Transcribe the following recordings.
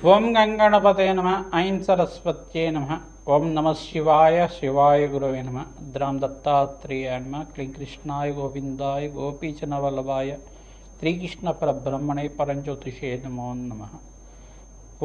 ఓం గంగణపతే నమ. ఐం సరస్వత్యే నమ. ఓం నమ శివాయ. శివాయ గురవే నమ. ద్రాం దత్తాత్రేయాయ నమ. క్లీం కృష్ణాయ గోవిందాయ గోపీచన వల్లభాయ శ్రీకృష్ణ పరబ్రహ్మణే పరంజ్యోతిషే నమో నమ.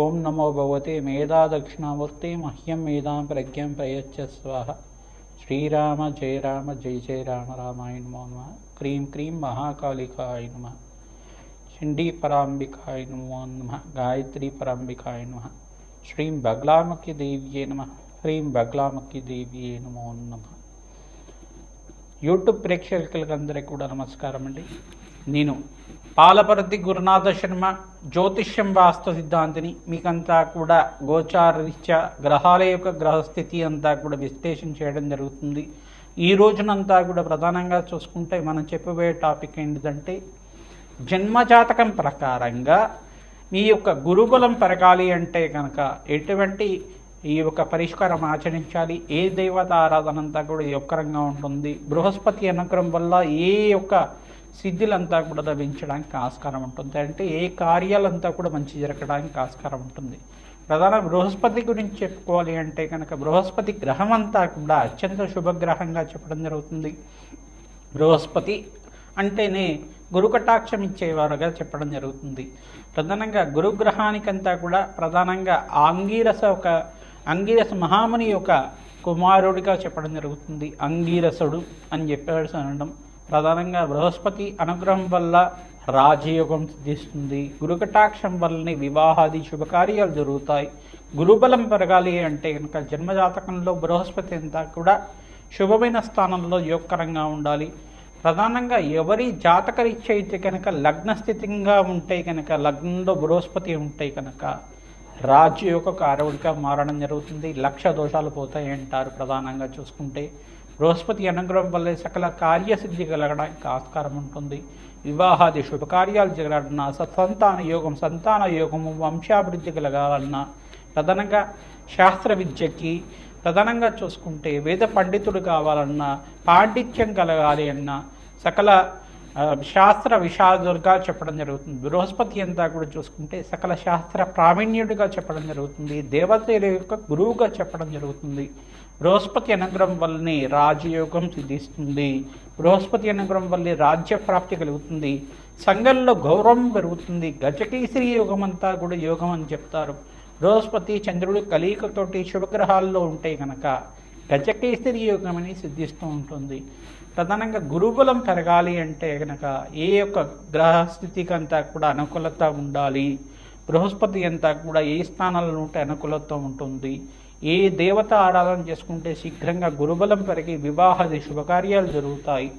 ఓం నమో భగవతే మేధా దక్షిణామూర్తి మహ్యం మేధాం ప్రజ్ఞం ప్రయచ్చ స్వాహ. శ్రీరామ జయ రామ జయ జయ రామ రామాయ నమో నమ. క్రీం క్రీం మహాకాళికాయ నమ. చండీ పరాంబికాయ నమో నమ. గాయత్రి పరాంబికాయ నమ. శ్రీం బగ్లాముఖి దేవ్యే నమ. హ్రీం బగ్లాముఖి దేవ్యే నమో నమ. యూట్యూబ్ ప్రేక్షకులందరికీ కూడా నమస్కారం అండి. నేను పాలపర్తి గురునాథ శర్మ, జ్యోతిష్యం వాస్తు సిద్ధాంతిని. మీకంతా కూడా గోచారరీత్యా గ్రహాల యొక్క గ్రహస్థితి అంతా కూడా విశ్లేషణ చేయడం జరుగుతుంది. ఈ రోజునంతా కూడా ప్రధానంగా చూసుకుంటే మనం చెప్పబోయే టాపిక్ ఏంటిదంటే, జన్మజాతకం ప్రకారంగా మీ యొక్క గురుబలం పెరగాలి అంటే కనుక ఎటువంటి ఈ యొక్క పరిష్కారం ఆచరించాలి, ఏ దేవత ఆరాధన అంతా కూడా యొక్కరంగా ఉంటుంది, బృహస్పతి అనుగ్రహం వల్ల ఏ యొక్క సిద్ధులంతా కూడా లభించడానికి ఆస్కారం ఉంటుంది, అంటే ఏ కార్యాలంతా కూడా మంచి జరగడానికి ఆస్కారం ఉంటుంది. ప్రధాన బృహస్పతి గురించి చెప్పుకోవాలి అంటే కనుక బృహస్పతి గ్రహం అంతా కూడా అత్యంత శుభగ్రహంగా చెప్పడం జరుగుతుంది. బృహస్పతి అంటేనే గురుకటాక్షం ఇచ్చేవారుగా చెప్పడం జరుగుతుంది. ప్రధానంగా గురుగ్రహానికంతా కూడా ప్రధానంగా అంగీరస మహాముని యొక్క కుమారుడిగా చెప్పడం జరుగుతుంది. అంగీరసుడు అని చెప్పేసి అనడం. ప్రధానంగా బృహస్పతి అనుగ్రహం వల్ల రాజయోగం సిద్ధిస్తుంది. గురుకటాక్షం వల్లనే వివాహాది శుభకార్యాలు జరుగుతాయి. గురుబలం పెరగాలి అంటే కనుక జన్మజాతకంలో బృహస్పతి అంతా కూడా శుభమైన స్థానంలో యోగకరంగా ఉండాలి. ప్రధానంగా ఎవరి జాతకరీత్యా అయితే కనుక లగ్నస్థితిగా ఉంటే కనుక, లగ్నంలో బృహస్పతి ఉంటే కనుక రాజయోగ కారకుడిగా మారడం జరుగుతుంది. లక్ష దోషాలు పోతాయి అంటారు. ప్రధానంగా చూసుకుంటే బృహస్పతి అనుగ్రహం వల్ల సకల కార్యసిద్ధి కలగడానికి ఆస్కారం ఉంటుంది. వివాహాది శుభకార్యాలు జరగాలన్నా, సంతాన యోగము వంశాభివృద్ధి కలగాలన్నా, ప్రధానంగా శాస్త్ర విద్యకి ప్రధానంగా చూసుకుంటే వేద పండితుడు కావాలన్నా, పాండిత్యం కలగాలి అన్నా, సకల శాస్త్ర విషాదులుగా చెప్పడం జరుగుతుంది. బృహస్పతి అంతా కూడా చూసుకుంటే సకల శాస్త్ర ప్రావీణ్యుడిగా చెప్పడం జరుగుతుంది. దేవతల యొక్క గురువుగా చెప్పడం జరుగుతుంది. బృహస్పతి అనుగ్రహం వల్లనే రాజయోగం సిద్ధిస్తుంది. బృహస్పతి అనుగ్రహం వల్లే రాజ్య ప్రాప్తి కలుగుతుంది. సంఘంలో గౌరవం పెరుగుతుంది. గజకేసరి యోగం అంతా కూడా యోగం అని చెప్తారు. బృహస్పతి చంద్రుడు కలయికతోటి శుభగ్రహాల్లో ఉంటే కనుక గజకేసరి యోగం అని సిద్ధిస్తూ ఉంటుంది. ప్రధానంగా గురుబలం పెరగాలి అంటే కనుక ఏ యొక్క గ్రహస్థితికి అంతా కూడా అనుకూలత ఉండాలి. బృహస్పతి అంతా కూడా ఏ స్థానాల్లో ఉంటే అనుకూలత ఉంటుంది, ఏ దేవత ఆరాధన చేసుకుంటే శీఘ్రంగా గురుబలం పెరిగి వివాహాది శుభకార్యాలు జరుగుతాయి,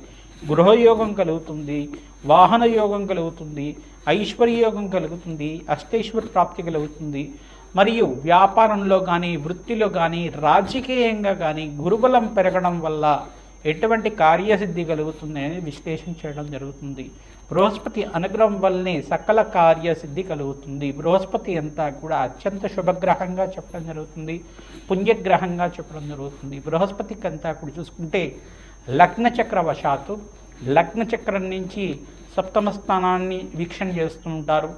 గృహయోగం కలుగుతుంది, వాహన యోగం కలుగుతుంది, ఐశ్వర్యయోగం కలుగుతుంది, అష్టైశ్వర్య ప్రాప్తి కలుగుతుంది. మరియు వ్యాపారంలో కానీ, వృత్తిలో కానీ, రాజకీయంగా కానీ గురుబలం పెరగడం వల్ల ఎటువంటి కార్యసిద్ధి కలుగుతుంది అనేది విశ్లేషణ చేయడం జరుగుతుంది. బృహస్పతి అనుగ్రహం వల్లనే సకల కార్యసిద్ధి కలుగుతుంది. బృహస్పతి అంతా కూడా అత్యంత శుభగ్రహంగా చెప్పడం జరుగుతుంది, పుణ్యగ్రహంగా చెప్పడం జరుగుతుంది. బృహస్పతికి అంతా కూడా చూసుకుంటే లగ్నచక్రవశాత్తు లగ్నచక్రం నుంచి సప్తమ స్థానాన్ని వీక్షణ చేస్తుంటారు,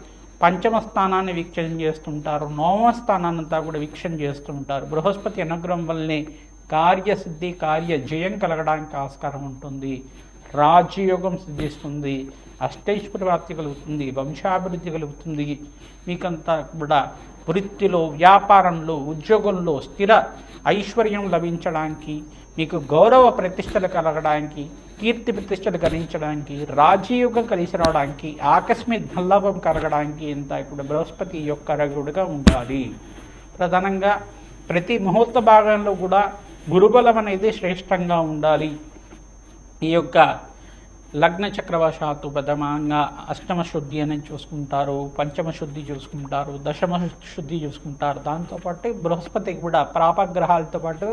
పంచమ స్థానాన్ని వీక్షణ చేస్తుంటారు, నవమ స్థానాన్ని అంతా కూడా వీక్షణ చేస్తుంటారు. బృహస్పతి అనుగ్రహం వల్లనే కార్యసిద్ధి కార్యజయం కలగడానికి ఆస్కారం ఉంటుంది. రాజయోగం సిద్ధిస్తుంది, అష్టైశ్వర్య ప్రాప్తి కలుగుతుంది, వంశాభివృద్ధి కలుగుతుంది. మీకంతా కూడా వృత్తిలో, వ్యాపారంలో, ఉద్యోగంలో స్థిర ఐశ్వర్యం లభించడానికి, మీకు గౌరవ ప్రతిష్టలు కలగడానికి, కీర్తి ప్రతిష్టలు గణించడానికి, రాజయోగం కలిసి రావడానికి, ఆకస్మిక ధనలాభం కలగడానికి అంతా కూడా బృహస్పతి యొక్క రగుడుగా ఉండాలి. ప్రధానంగా ప్రతి ముహూర్త భాగంలో కూడా గురుబలం అనేది శ్రేష్టంగా ఉండాలి. ఈ యొక్క లగ్న చక్రవశాత్తు ప్రథమంగా అష్టమ శుద్ధి అనేది చూసుకుంటారు, పంచమ శుద్ధి చూసుకుంటారు, దశమ శుద్ధి చూసుకుంటారు. దాంతోపాటు బృహస్పతి కూడా ప్రాపగ్రహాలతో పాటు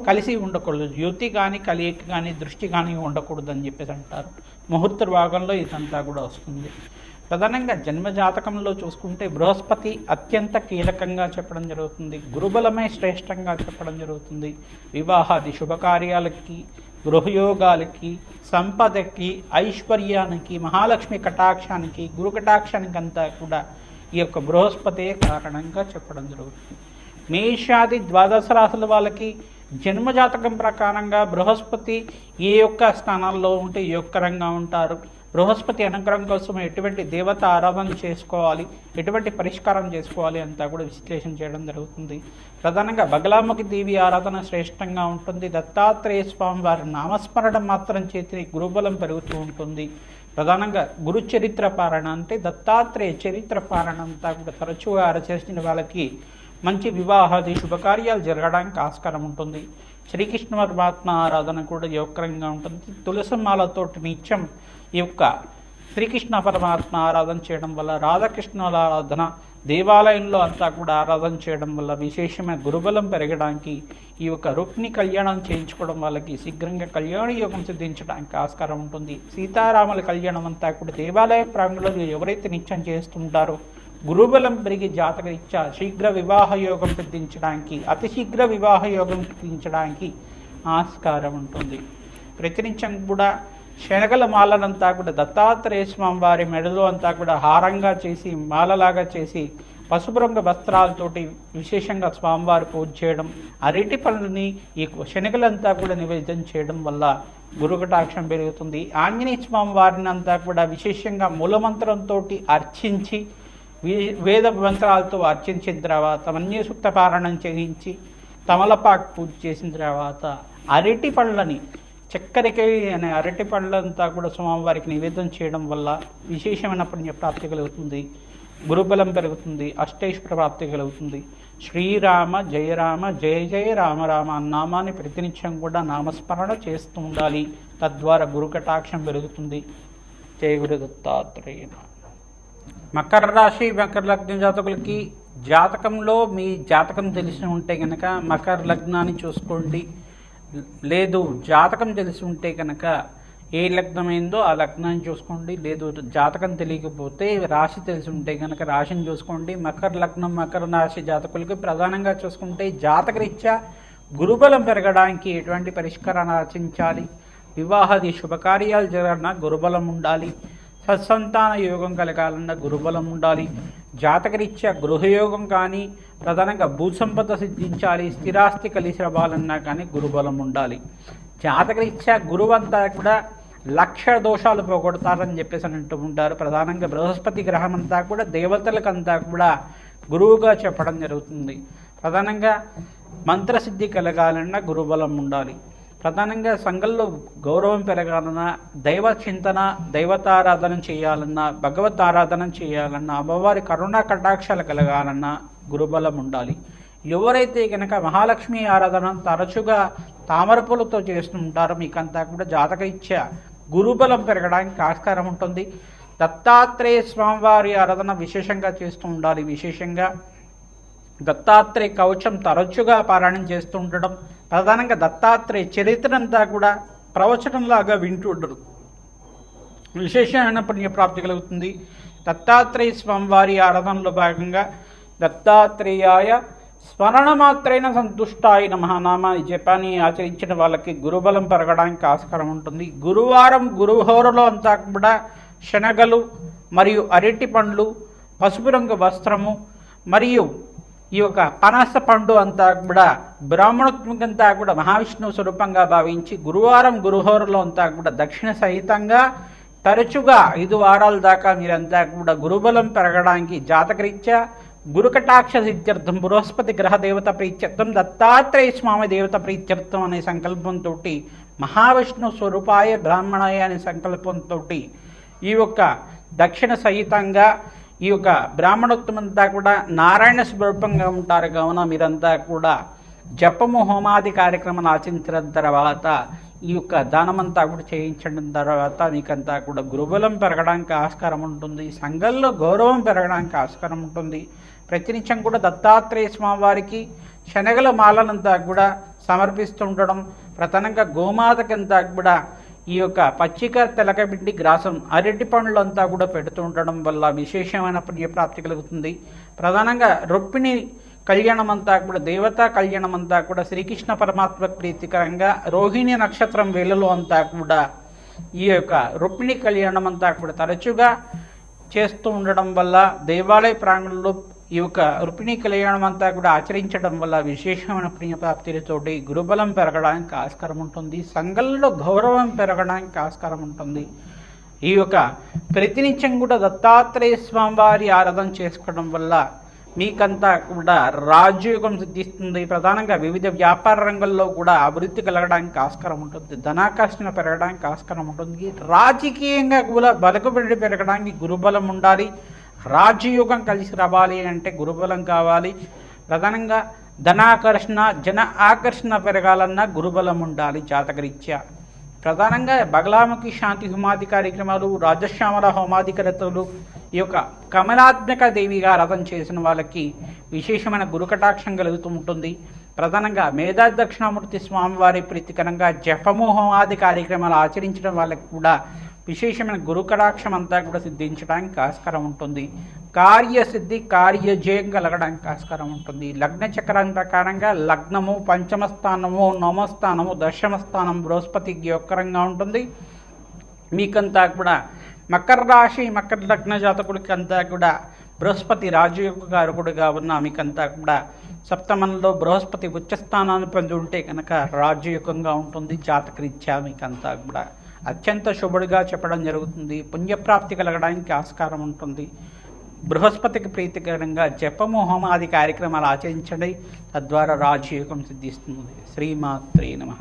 కలిసి ఉండకూడదు. యుతి కానీ, కలియక కానీ, దృష్టి కానీ ఉండకూడదు అని చెప్పేసి అంటారు. ముహూర్త భాగంలో ఇదంతా కూడా వస్తుంది. ప్రధానంగా జన్మజాతకంలో చూసుకుంటే బృహస్పతి అత్యంత కీలకంగా చెప్పడం జరుగుతుంది. గురుబలమే శ్రేష్టంగా చెప్పడం జరుగుతుంది. వివాహాది శుభకార్యాలకి, గృహయోగాలకి, సంపదకి, ఐశ్వర్యానికి, మహాలక్ష్మి కటాక్షానికి, గురు కటాక్షానికి అంతా కూడా ఈ యొక్క బృహస్పతే కారణంగా చెప్పడం జరుగుతుంది. మేషాది ద్వాదశ రాశుల వాళ్ళకి జన్మజాతకం ప్రకారంగా బృహస్పతి ఏ యొక్క స్థానాల్లో ఉంటే యోగకరంగా ఉంటారు, బృహస్పతి అనుగ్రహం కోసం ఎటువంటి దేవత ఆరాధన చేసుకోవాలి, ఎటువంటి పరిష్కారం చేసుకోవాలి అంతా కూడా విశ్లేషణ చేయడం జరుగుతుంది. ప్రధానంగా బగలాముఖి దేవి ఆరాధన శ్రేష్టంగా ఉంటుంది. దత్తాత్రేయ స్వామి వారి నామస్మరణ మాత్రం చేతి గురుబలం పెరుగుతూ ఉంటుంది. ప్రధానంగా గురు చరిత్ర పారణ అంటే దత్తాత్రేయ చరిత్ర పారణ అంతా కూడా తరచుగా ఆచరించిన వాళ్ళకి మంచి వివాహాది శుభకార్యాలు జరగడానికి ఆస్కారం ఉంటుంది. శ్రీకృష్ణ పరమాత్మ ఆరాధన కూడా యోగకరంగా ఉంటుంది. తులసిమాలతోటి నిత్యం ఈ యొక్క శ్రీకృష్ణ పరమాత్మ ఆరాధన చేయడం వల్ల, రాధాకృష్ణుల ఆరాధన దేవాలయంలో అంతా కూడా ఆరాధన చేయడం వల్ల విశేషమైన గురుబలం పెరగడానికి, ఈ యొక్క రుక్ని కళ్యాణం చేయించుకోవడం వాళ్ళకి శీఘ్రంగా కళ్యాణ యోగం సిద్ధించడానికి ఆస్కారం ఉంటుంది. సీతారాముల కళ్యాణం అంతా కూడా దేవాలయ ప్రాంగణంలో ఎవరైతే నిత్యం చేస్తుంటారో గురుబలం పెరిగి జాతకరీత్యా శీఘ్ర వివాహ యోగం సిద్ధించడానికి, అతి శీఘ్ర వివాహ యోగం సిద్ధించడానికి ఆస్కారం ఉంటుంది. ప్రతినిత్యం కూడా శనగల మాలనంతా కూడా దత్తాత్రేయ స్వామి వారి మెడలో అంతా కూడా హారంగా చేసి మాలలాగా చేసి పసుపు రంగు వస్త్రాలతోటి విశేషంగా స్వామివారి పూజ చేయడం, అరటి పళ్ళని ఈ శనగలంతా కూడా నివేదన చేయడం వల్ల గురుకటాక్షం పెరుగుతుంది. ఆంజనేయ స్వామి వారిని అంతా కూడా విశేషంగా మూలమంత్రంతో అర్చించి వేద మంత్రాలతో అర్చించిన తర్వాత మన్య సూక్త పారాయణం చేయించి తమలపాకు పూజ చేసిన తర్వాత అరటి పళ్ళని చక్కెరకాయ అనే అరటి పళ్ళంతా కూడా స్వామివారికి నివేదన చేయడం వల్ల విశేషమైన పుణ్య ప్రాప్తి కలుగుతుంది, గురుబలం పెరుగుతుంది, అష్టైశ్వర ప్రాప్తి కలుగుతుంది. శ్రీరామ జయరామ జయ జయ రామ రామ అన్నామాన్ని ప్రతినిత్యం కూడా నామస్మరణ చేస్తూ ఉండాలి. తద్వారా గురుకటాక్షం పెరుగుతుంది. జయ గురు దత్తాత్రేయ. మకర రాశి మకర లగ్న జాతకులకి జాతకంలో మీ జాతకం తెలిసి ఉంటే కనుక మకర లగ్నాన్ని చూసుకోండి. లేదు జాతకం తెలిసి ఉంటే కనుక ఏ లగ్నమైందో ఆ లగ్నాన్ని చూసుకోండి. లేదు జాతకం తెలియకపోతే రాశి తెలిసి ఉంటే కనుక రాశిని చూసుకోండి. మకర లగ్నం మకర రాశి జాతకులకి ప్రధానంగా చూసుకుంటే జాతకరీత్యా గురుబలం పెరగడానికి ఎటువంటి పరిష్కారాన్ని ఆచరించాలి, వివాహాది శుభకార్యాలు జరగన గురుబలం ఉండాలి, సత్సంతాన యోగం కలగాలన్నా గురుబలం ఉండాలి, జాతకరీత్యా గృహయోగం కానీ ప్రధానంగా భూసంపద సిద్ధించాలి, స్థిరాస్తి కలిసి రావాలన్నా కానీ గురుబలం ఉండాలి. జాతకరీత్యా గురువంతా కూడా లక్ష దోషాలు పోగొడతారని చెప్పేసి అని అంటూ ఉంటారు. ప్రధానంగా బృహస్పతి గ్రహం అంతా కూడా దేవతలకంతా కూడా గురువుగా చెప్పడం జరుగుతుంది. ప్రధానంగా మంత్రసిద్ధి కలగాలన్నా గురుబలం ఉండాలి. ప్రధానంగా సంఘంలో గౌరవం పెరగాలన్నా, దైవ చింతన దైవతారాధన చేయాలన్నా, భగవత్ ఆరాధన చేయాలన్నా, అమ్మవారి కరుణా కటాక్షాలు కలగాలన్నా గురుబలం ఉండాలి. ఎవరైతే కనుక మహాలక్ష్మి ఆరాధన తరచుగా తామరపులతో చేస్తుంటారో మీకంతా కూడా జాతకరీత్యా గురుబలం పెరగడానికి ఆస్కారం ఉంటుంది. దత్తాత్రేయ స్వామివారి ఆరాధన విశేషంగా చేస్తూ ఉండాలి. విశేషంగా దత్తాత్రేయ కవచం తరచుగా పారాయణం చేస్తూ ఉండడం, ప్రధానంగా దత్తాత్రేయ చరిత్రంతా కూడా ప్రవచనంలాగా వింటూ ఉండడం విశేషమైన పుణ్యప్రాప్తి కలుగుతుంది. దత్తాత్రేయ స్వామివారి ఆరాధనలో భాగంగా దత్తాత్రేయాయ స్మరణమాత్రైన సంతుష్టాయ నమః నామాన్ని జపాన్ని ఆచరించిన వాళ్ళకి గురుబలం పెరగడానికి ఆస్కారం ఉంటుంది. గురువారం గురుహోరలో అంతా కూడా శనగలు మరియు అరటి పండ్లు, పసుపు రంగు వస్త్రము మరియు ఈ యొక్క పనస పండు అంతా కూడా బ్రాహ్మణోత్మకంతా కూడా మహావిష్ణువు స్వరూపంగా భావించి గురువారం గురుహోరలో అంతా కూడా దక్షిణ సహితంగా తరచుగా 5 వారాల దాకా మీరంతా కూడా గురుబలం పెరగడానికి జాతకరీత్యా గురుకటాక్ష సిద్ధ్యర్థం బృహస్పతి గ్రహ దేవత ప్రీత్యర్థం దత్తాత్రేయ స్వామి దేవత ప్రీత్యర్థం అనే సంకల్పంతో మహావిష్ణు స్వరూపాయ బ్రాహ్మణాయ అనే సంకల్పంతో ఈ యొక్క దక్షిణ సహితంగా ఈ యొక్క బ్రాహ్మణోత్తమంతా కూడా నారాయణ స్వరూపంగా ఉంటారు. కావున మీరంతా కూడా జపము హోమాది కార్యక్రమాలు ఆచరించిన తర్వాత ఈ యొక్క దానమంతా కూడా చేయించడం తర్వాత మీకంతా కూడా గురుబలం పెరగడానికి ఆస్కారం ఉంటుంది. సంఘంలో గౌరవం పెరగడానికి ఆస్కారం ఉంటుంది. ప్రతినిత్యం కూడా దత్తాత్రేయ స్వామివారికి శనగల మాలనంతా కూడా సమర్పిస్తూ ఉండడం, ప్రధానంగా గోమాతకంతా కూడా ఈ యొక్క పచ్చిక తెలకబిండి గ్రాసం అరటి పండ్లంతా కూడా పెడుతూ ఉండడం వల్ల విశేషమైన పుణ్యప్రాప్తి కలుగుతుంది. ప్రధానంగా రుక్మిణి కళ్యాణం అంతా కూడా దేవతా కళ్యాణం అంతా కూడా శ్రీకృష్ణ పరమాత్మ ప్రీతికరంగా రోహిణి నక్షత్రం వేళలో అంతా కూడా ఈ యొక్క రుక్మిణి కళ్యాణం అంతా కూడా తరచుగా చేస్తూ ఉండడం వల్ల దేవాలయ ప్రాంగణంలో ఈ యొక్క రుక్మిణీ కళ్యాణం అంతా కూడా ఆచరించడం వల్ల విశేషమైన పుణ్యప్రాప్తితోటి గురుబలం పెరగడానికి ఆస్కారం ఉంటుంది, సంఘంలో గౌరవం పెరగడానికి ఆస్కారం ఉంటుంది. ఈ యొక్క ప్రతినిత్యం కూడా దత్తాత్రేయ స్వామి వారి ఆరాధన చేసుకోవడం వల్ల మీకంతా కూడా రాజయోగం సిద్ధిస్తుంది. ప్రధానంగా వివిధ వ్యాపార రంగంలో కూడా అభివృద్ధి కలగడానికి ఆస్కారం ఉంటుంది, ధనాకర్షణ పెరగడానికి ఆస్కారం ఉంటుంది. రాజకీయంగా కూడా బలకబడి పెరగడానికి గురుబలం ఉండాలి. రాజయోగం కలిసి రావాలి అంటే గురుబలం కావాలి. ప్రధానంగా ధనాకర్షణ జన ఆకర్షణ పెరగాలన్నా గురుబలం ఉండాలి జాతకరీత్యా. ప్రధానంగా బగలాముఖి శాంతి హోమాది కార్యక్రమాలు, రాజశ్యామల హోమాది కరతలు, ఈ యొక్క కమలాత్మక దేవిగా ఆరాధన చేసిన వాళ్ళకి విశేషమైన గురుకటాక్షం కలుగుతూ ఉంటుంది. ప్రధానంగా మేధా దక్షిణామూర్తి స్వామివారి ప్రీతికరంగా జపము హోమాది కార్యక్రమాలు ఆచరించడం వాళ్ళకి కూడా విశేషమైన గురుకటాక్షం అంతా కూడా సిద్ధించడానికి ఆస్కారం ఉంటుంది. కార్యసిద్ధి కార్యజయం కలగడానికి ఆస్కారం ఉంటుంది. లగ్న చక్రం ప్రకారంగా లగ్నము, పంచమ స్థానము, నవమ స్థానము, దశమ స్థానం బృహస్పతికి యొక్కరంగా ఉంటుంది. మీకంతా కూడా మకర రాశి మకర లగ్న జాతకుడికి అంతా కూడా బృహస్పతి రాజయోగ కారకుడిగా ఉన్న మీకంతా కూడా సప్తమంలో బృహస్పతి ఉచ్చస్థానాన్ని పొంది ఉంటే కనుక రాజయోగంగా ఉంటుంది. జాతకరీత్యా మీకంతా కూడా అత్యంత శుభుడిగా చెప్పడం జరుగుతుంది. పుణ్యప్రాప్తి కలగడానికి ఆస్కారం ఉంటుంది. బృహస్పతికి ప్రీతికరంగా జపము హోమాది కార్యక్రమాలు ఆచరించండి, తద్వారా రాజయోగం సిద్ధిస్తుంది. శ్రీమాత్రే నమః.